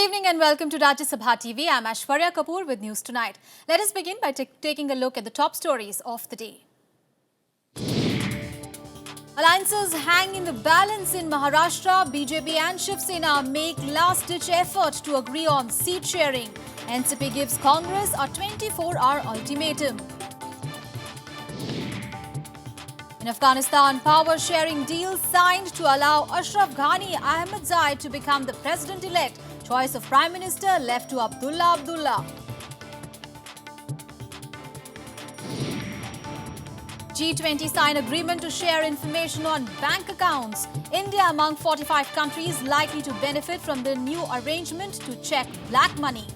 evening and welcome to Rajya Sabha TV. I'm Aishwarya Kapoor with News Tonight. Let us begin by taking a look at the top stories of the day. Alliances hang in the balance in Maharashtra. BJP and Sena make last-ditch effort to agree on seat sharing. NCP gives Congress a 24-hour ultimatum. In Afghanistan, power-sharing deal signed to allow Ashraf Ghani Ahmadzai to become the president-elect. Choice of Prime Minister left to Abdullah. G20 sign agreement to share information on bank accounts. India among 45 countries likely to benefit from the new arrangement to check black money.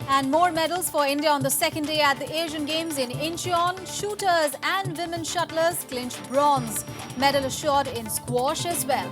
And more medals for India on the second day at the Asian Games in Incheon. Shooters and women shuttlers clinched bronze. Medal assured in squash as well.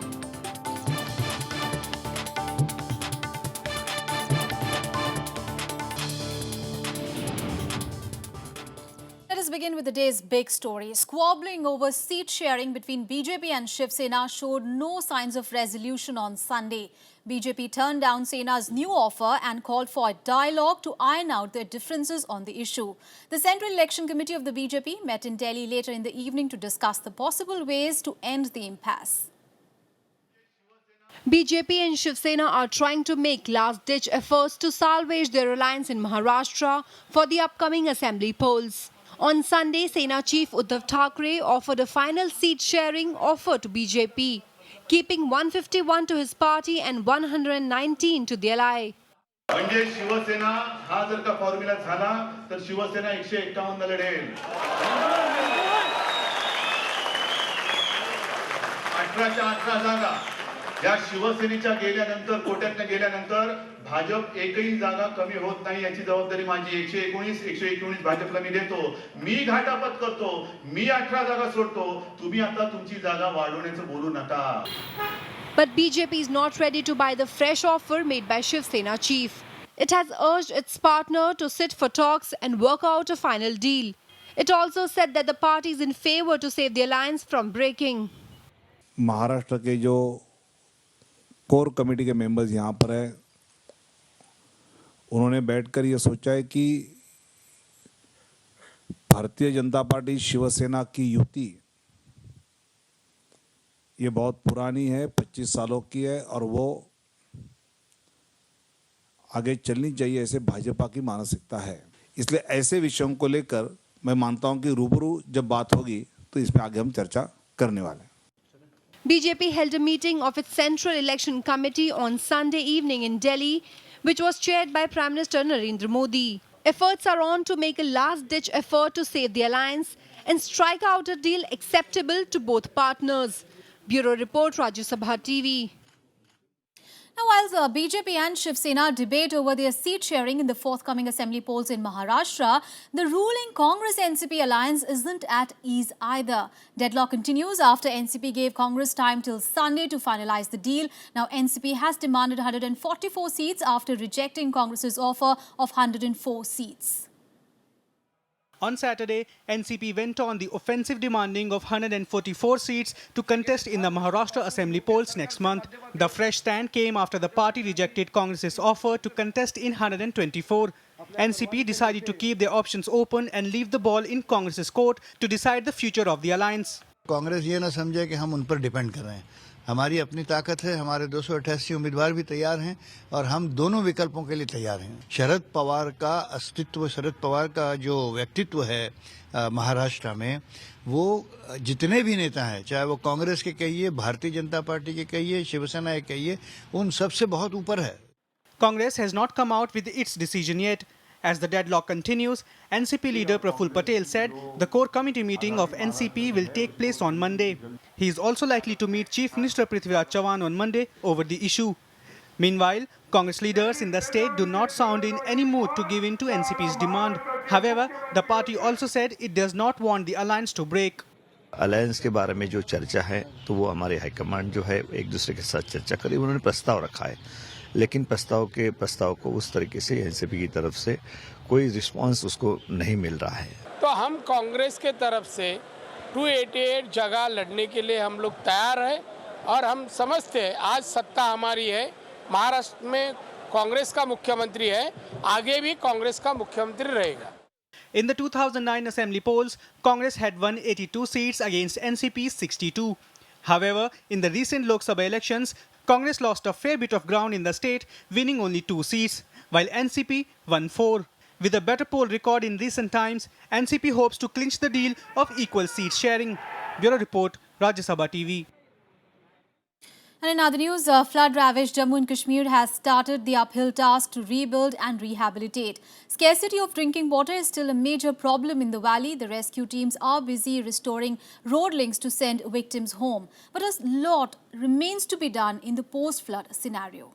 Let us begin with the day's big story. Squabbling over seat sharing between BJP and Sena showed no signs of resolution on Sunday. BJP turned down Sena's new offer and called for a dialogue to iron out their differences on the issue. The Central Election Committee of the BJP met in Delhi later in the evening to discuss the possible ways to end the impasse. BJP and Sena are trying to make last-ditch efforts to salvage their alliance in Maharashtra for the upcoming assembly polls. On Sunday, Sena Chief Uddhav Thackeray offered a final seat-sharing offer to BJP, keeping 151 to his party and 119 to the ally. म्हणजे शिवसेना हा जर का formula झाला तर शिवसेना 151 लढेल. 18च्या 18 जागा या शिवसेनेच्या गेल्यानंतर कोट्यातनं गेल्यानंतर भाजप एकही जागा कमी होत नाही याची जबाबदारी माझी. 119 भाजपला मी देतो. मी घाटापत करतो. मी 18 जागा सोडतो. तुम्ही आता तुमची जागा वाढवण्याचं बोलू नका. But BJP is not ready to buy the fresh offer made by Shiv Sena chief. It has urged its partner to sit for talks and work out a final deal. It also said that the party is in favor to save the alliance from breaking. Maharashtra के जो core committee के members यहाँ पर है, उन्होंने बैठकर ये सोचा है कि भारतीय जनता पार्टी शिवसेना की युति ये बहुत पुरानी है, 25 सालों की है और वो आगे चलनी चाहिए, ऐसे भाजपा की मानसिकता है. इसलिए ऐसे विषयों को लेकर मैं मानता हूं कि रूबरू जब बात होगी तो इस पे आगे हम चर्चा करने वाले हैं. BJP held a meeting of its Central Election Committee on Sunday evening in Delhi, which was chaired by Prime Minister Narendra Modi. Efforts are on to make a last-ditch effort to save the alliance and strike out a deal acceptable to both partners. Bureau Report, Rajya Sabha TV. Now, while the BJP and Sena debate over their seat sharing in the forthcoming assembly polls in Maharashtra, the ruling Congress-NCP alliance isn't at ease either. Deadlock continues after NCP gave Congress time till Sunday to finalize the deal. Now, NCP has demanded 144 seats after rejecting Congress's offer of 104 seats. On Saturday, NCP went on the offensive demanding of 144 seats to contest in the Maharashtra Assembly polls next month. The fresh stand came after the party rejected Congress's offer to contest in 124. NCP decided to keep their options open and leave the ball in Congress's court to decide the future of the alliance. Congress ये ना समझे कि हम उन पर depend कर रहे हैं. हमारी अपनी ताकत है, हमारे 288 उम्मीदवार भी तैयार हैं और हम दोनों विकल्पों के लिए तैयार हैं. शरद पवार का अस्तित्व, शरद पवार का जो व्यक्तित्व है महाराष्ट्र में, वो जितने भी नेता हैं, चाहे वो कांग्रेस के कहिए, भारतीय जनता पार्टी के कहिए, शिवसेना के कहिए, उन सबसे बहुत ऊपर है. Congress has not come out with its decision yet. As the deadlock continues, NCP leader Praful Patel said the core committee meeting of NCP will take place on Monday. He is also likely to meet Chief Minister Prithviraj Chavan on Monday over the issue. Meanwhile, Congress leaders in the state do not sound in any mood to give in to NCP's demand. However, the party also said it does not want the alliance to break. Alliance के बारे में जो चर्चा है तो वो हमारे high command जो है एक दूसरे के साथ चर्चा करी. उन्होंने प्रस्ताव रखा है, लेकिन प्रस्ताव को उस तरीके से एनसीपी की तरफ से कोई रिस्पांस उसको नहीं मिल रहा है. तो हम कांग्रेस के तरफ से 288 जगह लड़ने के लिए हम लोग तैयार हैं और हम समझते हैं आज सत्ता हमारी है, महाराष्ट्र में कांग्रेस का मुख्यमंत्री है, आगे भी कांग्रेस का मुख्यमंत्री रहेगा। In the 2009 assembly polls, Congress had won 82 seats against NCP's 62. However, in the recent Lok Sabha elections, Congress lost a fair bit of ground in the state, winning only 2 seats, while NCP won 4. With a better poll record in recent times, NCP hopes to clinch the deal of equal seat sharing. Bureau Report, Rajya Sabha TV. And in other news, flood-ravaged Jammu and Kashmir has started the uphill task to rebuild and rehabilitate. Scarcity of drinking water is still a major problem in the valley. The rescue teams are busy restoring road links to send victims home. But a lot remains to be done in the post-flood scenario.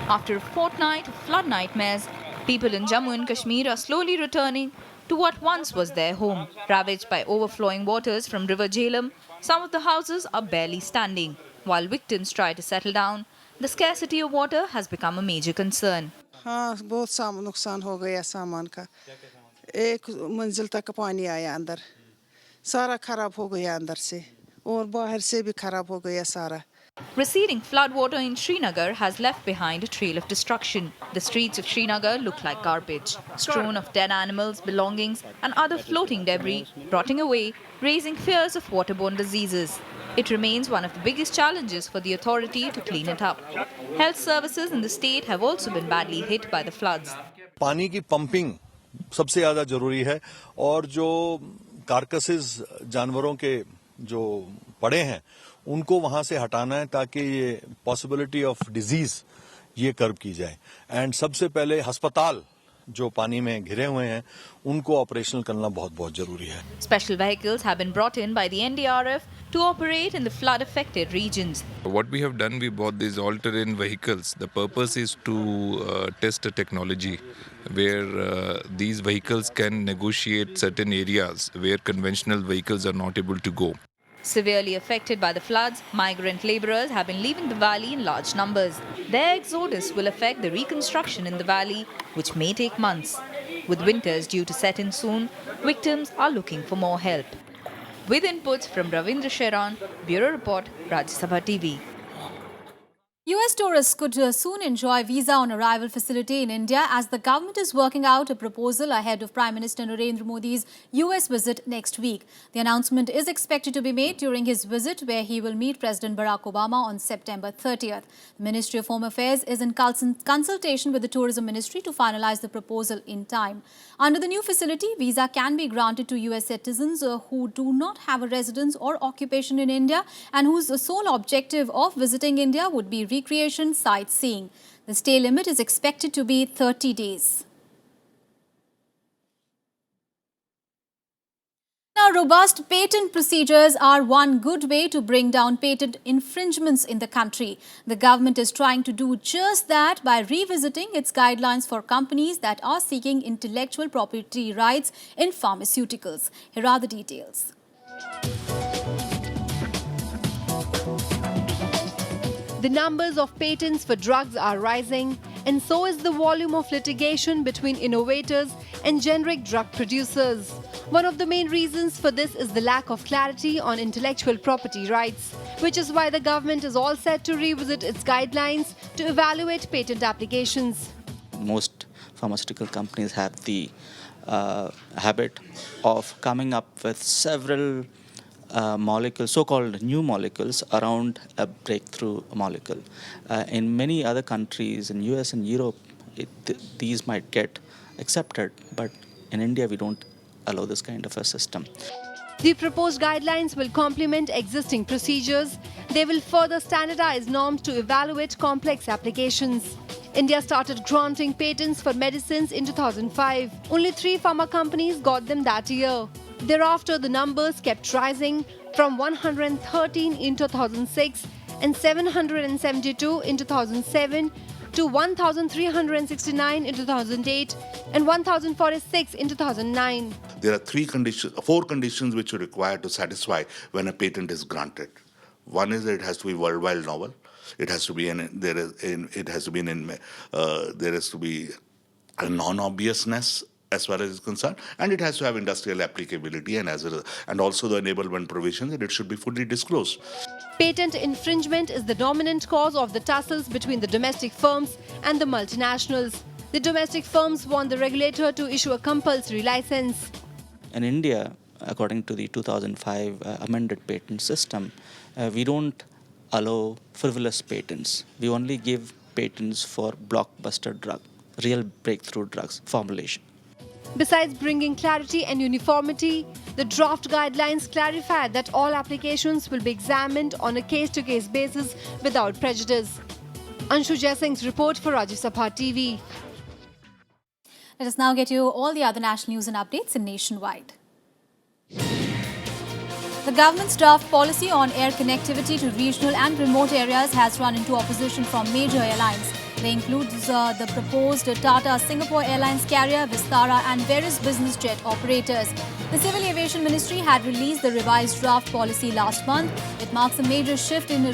After a fortnight of flood nightmares, people in Jammu and Kashmir are slowly returning to what once was their home. Ravaged by overflowing waters from River Jhelum, some of the houses are barely standing. While victims try to settle down, the scarcity of water has become a major concern. हाँ बहुत नुकसान हो गया सामान का एक मंजिल तक पानी आया अंदर सारा खराब हो गया अंदर से और बाहर से भी खराब हो गया सारा Receding floodwater in Srinagar has left behind a trail of destruction. The streets of Srinagar look like garbage, strewn of dead animals, belongings and other floating debris, rotting away, raising fears of waterborne diseases. It remains one of the biggest challenges for the authority to clean it up. Health services in the state have also been badly hit by the floods. पानी की pumping सबसे ज्यादा जरूरी है और जो कार्कसेस जानवरों के जो पड़े हैं उनको वहां से हटाना है ताकि ये पॉसिबिलिटी ऑफ डिजीज ये कर्व की जाए एंड सबसे पहले अस्पताल जो पानी में घिरे हुए हैं उनको ऑपरेशनल करना बहुत जरूरी है. Special vehicles have been brought in by the NDRF to operate in the flood affected regions. What we have done, we bought these all-terrain vehicles. The purpose is to test a technology where these vehicles can negotiate certain areas where conventional vehicles are not able to go. Severely affected by the floods, migrant labourers have been leaving the valley in large numbers. Their exodus will affect the reconstruction in the valley, which may take months. With winters due to set in soon, victims are looking for more help. With inputs from Ravindra Sharan, Bureau Report, Rajya Sabha TV. US tourists could soon enjoy visa on arrival facility in India as the government is working out a proposal ahead of Prime Minister Narendra Modi's US visit next week. The announcement is expected to be made during his visit where he will meet President Barack Obama on September 30th. The Ministry of Home Affairs is in consultation with the Tourism Ministry to finalize the proposal in time. Under the new facility, visa can be granted to US citizens who do not have a residence or occupation in India and whose sole objective of visiting India would be recreation sightseeing. The stay limit is expected to be 30 days. Now, robust patent procedures are one good way to bring down patent infringements in the country. The government is trying to do just that by revisiting its guidelines for companies that are seeking intellectual property rights in pharmaceuticals. Here are the details. The numbers of patents for drugs are rising, and so is the volume of litigation between innovators and generic drug producers. One of the main reasons for this is the lack of clarity on intellectual property rights, which is why the government is all set to revisit its guidelines to evaluate patent applications. Most pharmaceutical companies have the habit of coming up with several molecules, so-called new molecules, around a breakthrough molecule. In many other countries, in US and Europe, these might get accepted, but in India we don't allow this kind of a system. The proposed guidelines will complement existing procedures. They will further standardize norms to evaluate complex applications. India started granting patents for medicines in 2005. Only 3 pharma companies got them that year. Thereafter, the numbers kept rising from 113 in 2006 and 772 in 2007 to 1,369 in 2008 and 1,046 in 2009. There are 4 conditions which are required to satisfy when a patent is granted. One is that it has to be worldwide novel. It has to be there has to be a non-obviousness as far as it's concerned, and it has to have industrial applicability and and also the enablement provisions, and it should be fully disclosed. Patent infringement is the dominant cause of the tussles between the domestic firms and the multinationals. The domestic firms want the regulator to issue a compulsory license. In India, according to the 2005 amended patent system, we don't allow frivolous patents. We only give patents for blockbuster drug, real breakthrough drugs formulation. Besides bringing clarity and uniformity, the draft guidelines clarify that all applications will be examined on a case-to-case basis without prejudice. Anshu Jaisingh's report for Rajya Sabha TV. Let us now get you all the other national news and updates in nationwide. The government's draft policy on air connectivity to regional and remote areas has run into opposition from major airlines. They include the proposed Tata Singapore Airlines carrier, Vistara and various business jet operators. The Civil Aviation Ministry had released the revised draft policy last month. It marks a major shift in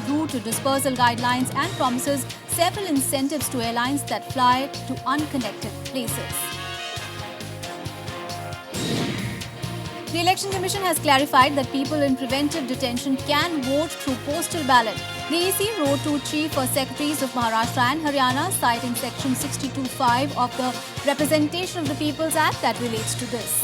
route to dispersal guidelines and promises several incentives to airlines that fly to unconnected places. The Election Commission has clarified that people in preventive detention can vote through postal ballot. The EC wrote to Chief Secretaries of Maharashtra and Haryana citing Section 62(5) of the Representation of the People's Act that relates to this.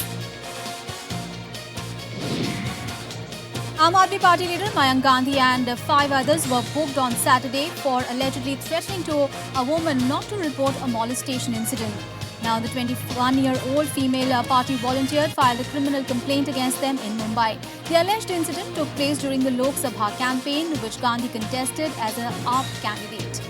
Aam Aadmi Party leader Mayank Gandhi and 5 others were booked on Saturday for allegedly threatening to a woman not to report a molestation incident. Now, the 21-year-old female party volunteer filed a criminal complaint against them in Mumbai. The alleged incident took place during the Lok Sabha campaign, which Gandhi contested as an AAP candidate.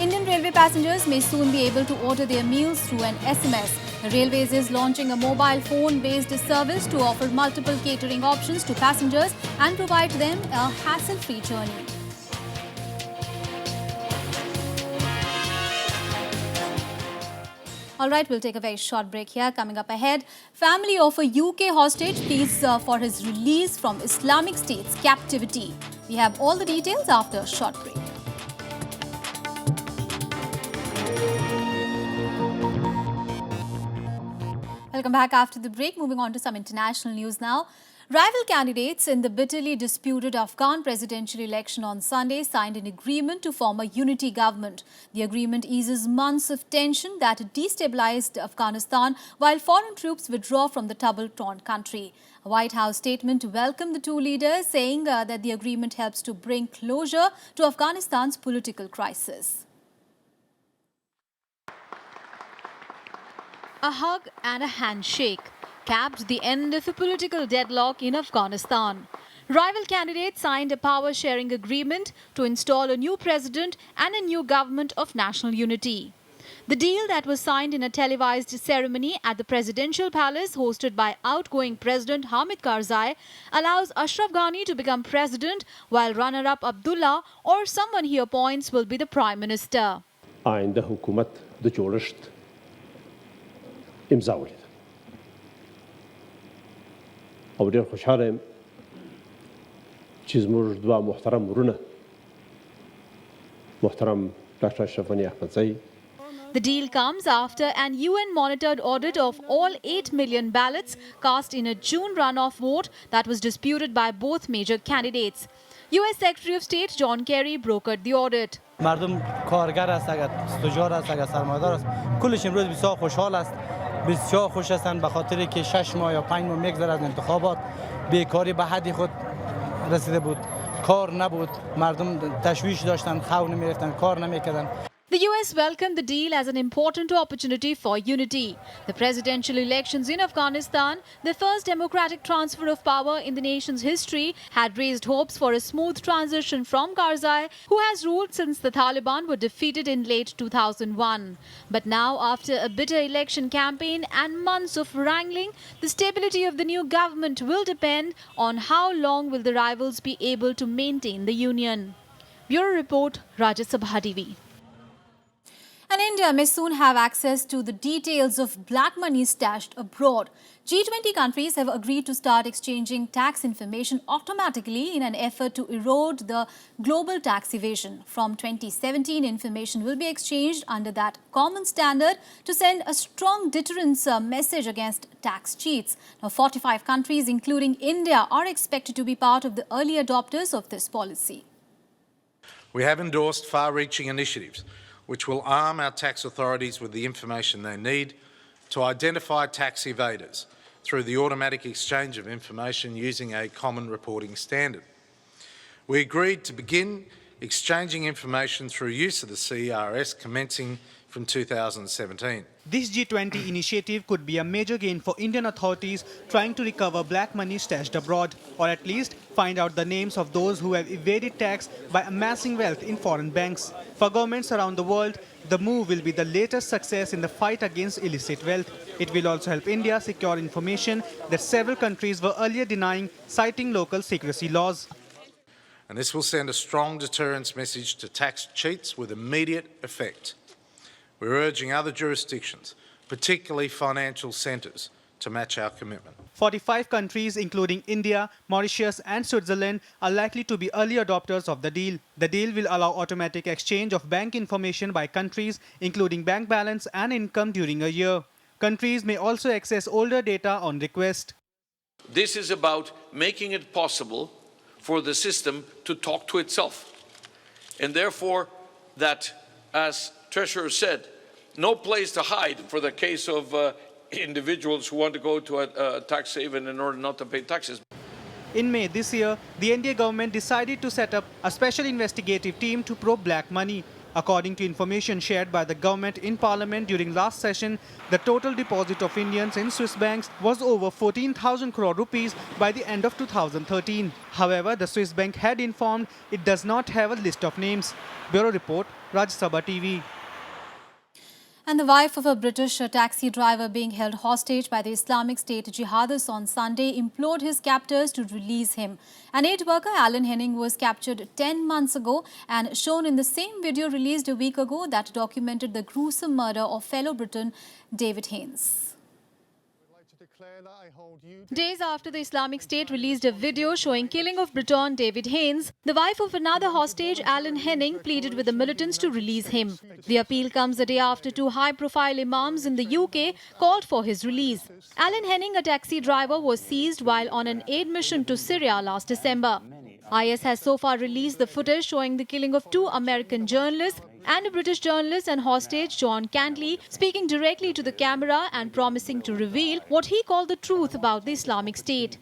Indian Railway passengers may soon be able to order their meals through an SMS. The Railways is launching a mobile phone-based service to offer multiple catering options to passengers and provide them a hassle-free journey. All right, we'll take a very short break here. Coming up ahead, family of a UK hostage pleads for his release from Islamic State's captivity. We have all the details after a short break. Welcome back after the break. Moving on to some international news now. Rival candidates in the bitterly disputed Afghan presidential election on Sunday signed an agreement to form a unity government. The agreement eases months of tension that destabilized Afghanistan while foreign troops withdraw from the trouble-torn country. A White House statement welcomed the two leaders, saying that the agreement helps to bring closure to Afghanistan's political crisis. A hug and a handshake capped the end of a political deadlock in Afghanistan. Rival candidates signed a power-sharing agreement to install a new president and a new government of national unity. The deal that was signed in a televised ceremony at the presidential palace hosted by outgoing President Hamid Karzai allows Ashraf Ghani to become president while runner-up Abdullah or someone he appoints will be the prime minister. آینده حکومت د جوړښت امضا ولیده او ډېر خوشحاله یم چې زموږ دوه محترم ورونه محترم ډاکټر اشرف غني احمدزی. The deal comes after an UN-monitored audit of all 8 million ballots cast in a June runoff vote that was disputed by both major candidates. US Secretary of State John Kerry brokered the audit. مردم کارگر است، اگر تجار است، اگر سرمایه‌دار است، کلش امروز بسیار خوشحال است، بسیار خوش هستند به خاطر که 6 ماه یا 5 ماه میگذره از انتخابات، بیکاری به حدی خود رسیده بود، کار نبود، مردم تشویش داشتن، خو نمی‌رفتن، کار نمی‌کردن. The US welcomed the deal as an important opportunity for unity. The presidential elections in Afghanistan, the first democratic transfer of power in the nation's history, had raised hopes for a smooth transition from Karzai, who has ruled since the Taliban were defeated in late 2001. But now, after a bitter election campaign and months of wrangling, the stability of the new government will depend on how long will the rivals be able to maintain the union. Bureau Report, Rajya Sabha TV. An India may soon have access to the details of black money stashed abroad. G20 countries have agreed to start exchanging tax information automatically in an effort to erode the global tax evasion. From 2017, information will be exchanged under that common standard to send a strong deterrence message against tax cheats. Now, 45 countries, including India, are expected to be part of the early adopters of this policy. We have endorsed far-reaching initiatives which will arm our tax authorities with the information they need to identify tax evaders through the automatic exchange of information using a common reporting standard. We agreed to begin exchanging information through use of the CERS commencing from 2017. This G20 initiative could be a major gain for Indian authorities trying to recover black money stashed abroad, or at least find out the names of those who have evaded tax by amassing wealth in foreign banks. For governments around the world, the move will be the latest success in the fight against illicit wealth. It will also help India secure information that several countries were earlier denying, citing local secrecy laws. And this will send a strong deterrence message to tax cheats with immediate effect. We're urging other jurisdictions, particularly financial centres, to match our commitment. 45 countries, including India, Mauritius and Switzerland, are likely to be early adopters of the deal. The deal will allow automatic exchange of bank information by countries, including bank balance and income during a year. Countries may also access older data on request. This is about making it possible for the system to talk to itself. And therefore, that, as Treasurer said, no place to hide for the case of individuals who want to go to a tax haven in order not to pay taxes. In May this year, the NDA government decided to set up a special investigative team to probe black money. According to information shared by the government in Parliament during last session, the total deposit of Indians in Swiss banks was over 14,000 crore rupees by the end of 2013. However, the Swiss bank had informed it does not have a list of names. Bureau Report, Sabha TV. And the wife of a British taxi driver being held hostage by the Islamic State jihadists on Sunday implored his captors to release him. An aid worker, Alan Henning, was captured 10 months ago and shown in the same video released a week ago that documented the gruesome murder of fellow Briton David Haines. Days after the Islamic State released a video showing killing of Briton David Haines, the wife of another hostage, Alan Henning, pleaded with the militants to release him. The appeal comes a day after two high-profile imams in the UK called for his release. Alan Henning, a taxi driver, was seized while on an aid mission to Syria last December. IS has so far released the footage showing the killing of two American journalists and a British journalist and hostage, John Cantley, speaking directly to the camera and promising to reveal what he called the truth about the Islamic State.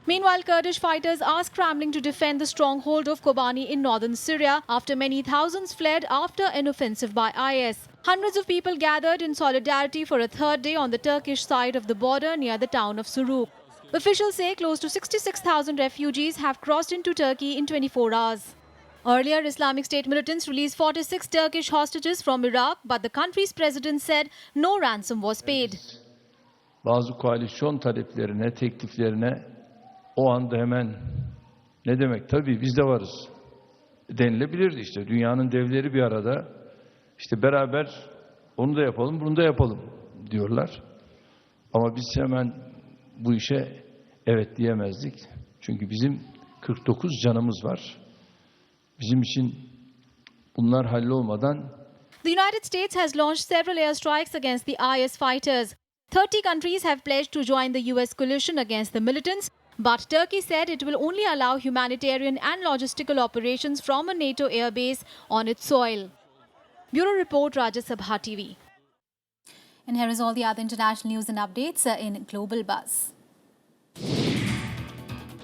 Meanwhile, Kurdish fighters are scrambling to defend the stronghold of Kobani in northern Syria after many thousands fled after an offensive by IS. Hundreds of people gathered in solidarity for a third day on the Turkish side of the border near the town of Suruk. Officials say close to 66,000 refugees have crossed into Turkey in 24 hours. Earlier, Islamic State militants released 46 Turkish hostages from Iraq, but the country's president said no ransom was paid. Bazı koalisyon taleplerine, tekliflerine o anda hemen ne demek? Tabii biz de varız denilebilirdi işte. Dünyanın devleri bir arada işte beraber onu da yapalım, bunu da yapalım diyorlar. Ama biz hemen bu işe evet diyemezdik. Çünkü bizim 49 canımız var. Bizim için bunlar hallolmadan The United States has launched several airstrikes against the IS fighters. 30 countries have pledged to join the US coalition against the militants, but Turkey said it will only allow humanitarian and logistical operations from a NATO airbase on its soil. Bureau Report, Rajya, Sabha TV. And here is all the other international news and updates in Global Buzz.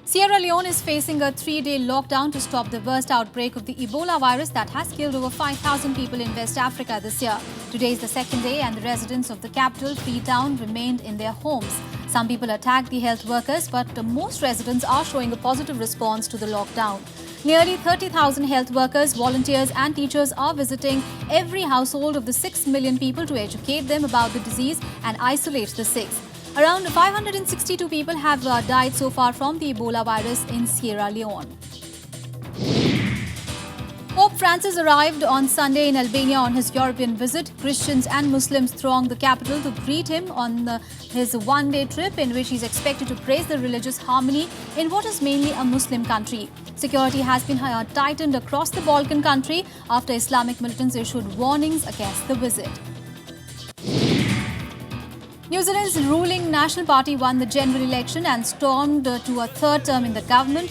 Sierra Leone is facing a 3-day lockdown to stop the worst outbreak of the Ebola virus that has killed over 5,000 people in West Africa this year. Today is the second day and the residents of the capital, Freetown, remained in their homes. Some people attacked the health workers, but most residents are showing a positive response to the lockdown. Nearly 30,000 health workers, volunteers and teachers are visiting every household of the 6 million people to educate them about the disease and isolate the sick. Around 562 people have died so far from the Ebola virus in Sierra Leone. Pope Francis arrived on Sunday in Albania on his European visit. Christians and Muslims thronged the capital to greet him on his one-day trip, in which he is expected to praise the religious harmony in what is mainly a Muslim country. Security has been tightened across the Balkan country after Islamic militants issued warnings against the visit. New Zealand's ruling National Party won the general election and stormed to a third term in the government.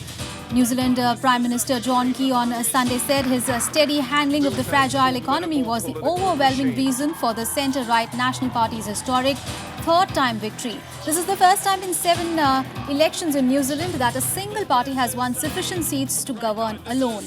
New Zealand Prime Minister John Key on Sunday said his steady handling of the fragile economy was the overwhelming reason for the centre-right National Party's historic third-time victory. This is the first time in 7 elections in New Zealand that a single party has won sufficient seats to govern alone.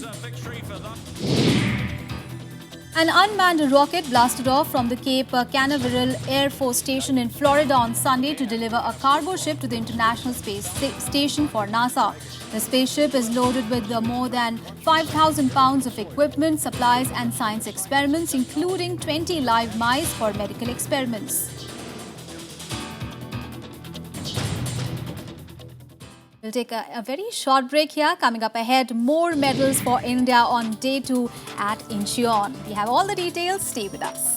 An unmanned rocket blasted off from the Cape Canaveral Air Force Station in Florida on Sunday to deliver a cargo ship to the International Space Station for NASA. The spaceship is loaded with more than 5,000 pounds of equipment, supplies and science experiments, including 20 live mice for medical experiments. We'll take a very short break here. Coming up ahead, more medals for India on day 2 at Incheon. We have all the details. Stay with us.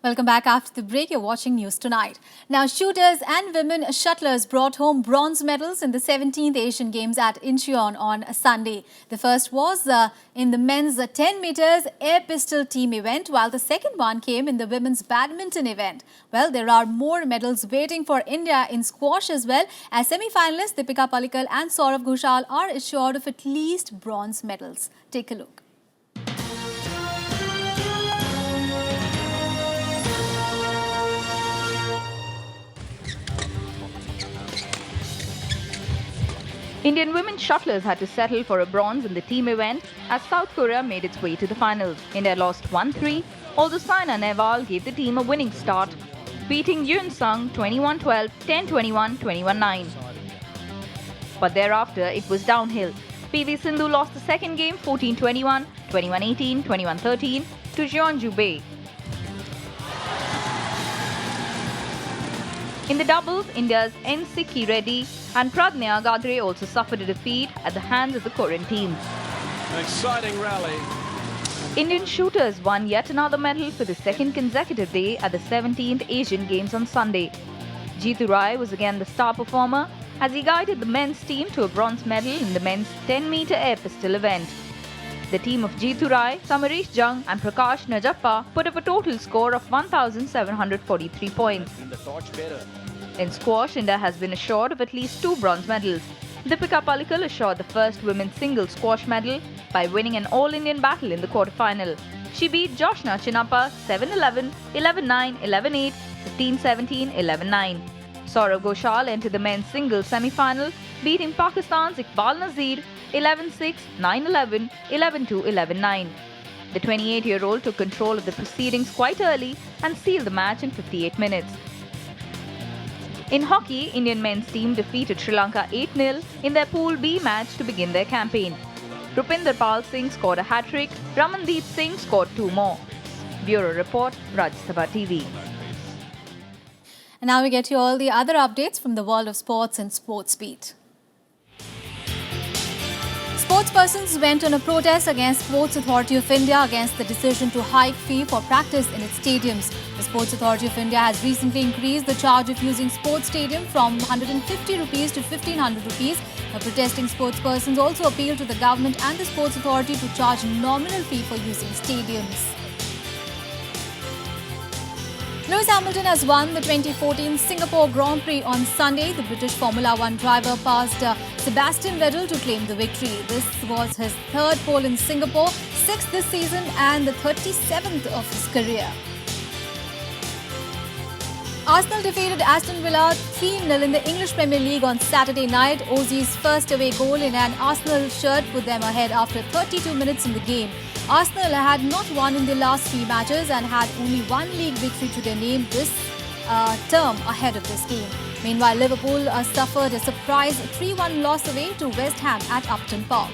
Welcome back after the break. You're watching News Tonight. Now, shooters and women shuttlers brought home bronze medals in the 17th Asian Games at Incheon on Sunday. The first was in the men's 10 meters air pistol team event, while the second one came in the women's badminton event. Well, there are more medals waiting for India in squash as well, as semi-finalists Deepika Pallikal and Saurav Ghoshal are assured of at least bronze medals. Take a look. Indian women shuttlers had to settle for a bronze in the team event as South Korea made its way to the finals. India lost 1-3, although Saina Nehwal gave the team a winning start, beating Yoon Sung 21-12, 10-21, 21-9. But thereafter, it was downhill. PV Sindhu lost the second game 14-21, 21-18, 21-13 to Jeonju Bae. In the doubles, India's N. Sikki Reddy and Pradnya Gadre also suffered a defeat at the hands of the Korean team. An exciting rally. Indian shooters won yet another medal for the second consecutive day at the 17th Asian Games on Sunday. Jeetu Rai was again the star performer as he guided the men's team to a bronze medal in the men's 10-meter air pistol event. The team of Jeetu Rai, Samarish Jung and Prakash Najappa put up a total score of 1,743 points. In squash, India has been assured of at least 2 bronze medals. Deepika Pallikal assured the first women's singles squash medal by winning an all-Indian battle in the quarterfinal. She beat Joshna Chinappa 7-11, 11-9, 11-8, 15-17, 11-9. Saurav Ghoshal entered the men's singles semi-final, beating Pakistan's Iqbal Nazir 11-6, 9-11, 11-2, 11-9. The 28-year-old took control of the proceedings quite early and sealed the match in 58 minutes. In hockey, Indian men's team defeated Sri Lanka 8-0 in their Pool B match to begin their campaign. Rupinder Pal Singh scored a hat-trick, Ramandeep Singh scored 2 more. Bureau Report, Rajya Sabha TV. And now we get you all the other updates from the world of sports and Sports Beat. Sportspersons went on a protest against Sports Authority of India against the decision to hike fee for practice in its stadiums. The Sports Authority of India has recently increased the charge of using sports stadium from 150 rupees to 1500 rupees. The protesting sportspersons also appealed to the government and the Sports Authority to charge nominal fee for using stadiums. Lewis Hamilton has won the 2014 Singapore Grand Prix on Sunday. The British Formula One driver passed Sebastian Vettel to claim the victory. This was his 3rd pole in Singapore, 6th this season and the 37th of his career. Arsenal defeated Aston Villa 3-0 in the English Premier League on Saturday night. Ozil's first away goal in an Arsenal shirt put them ahead after 32 minutes in the game. Arsenal had not won in their last 3 matches and had only 1 league victory to their name this term ahead of this game. Meanwhile, Liverpool suffered a surprise 3-1 loss away to West Ham at Upton Park.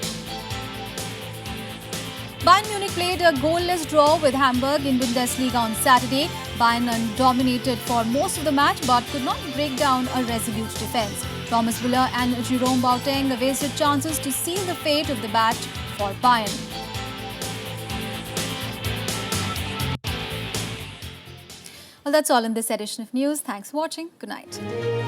Bayern Munich played a goalless draw with Hamburg in Bundesliga on Saturday. Bayern dominated for most of the match but could not break down a resolute defence. Thomas Müller and Jerome Boateng wasted chances to seal the fate of the match for Bayern. Well, that's all in this edition of news. Thanks for watching. Good night.